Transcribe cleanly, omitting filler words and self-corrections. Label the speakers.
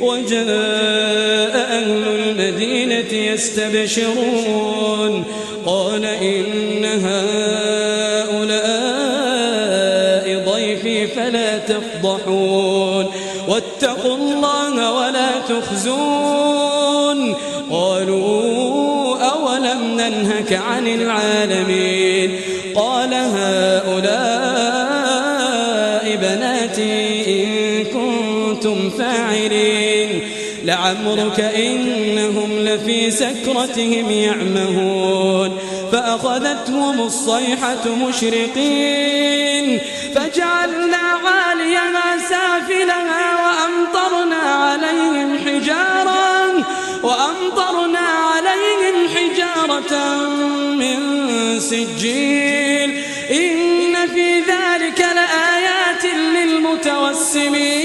Speaker 1: وجاء أهل المدينة يستبشرون قال إن هؤلاء ضيفي فلا تفضحون واتقوا الله ولا تخزون قالوا أولم ننهك عن العالمين قال هؤلاء بناتي إن كنتم فاعلين لعمرك إنهم لفي سكرتهم يعمهون فأخذتهم الصيحة مشرقين فجعلنا عاليها سافلها وأمطرنا عليهم حجارة من سجيل إن في ذلك لآيات للمتوسمين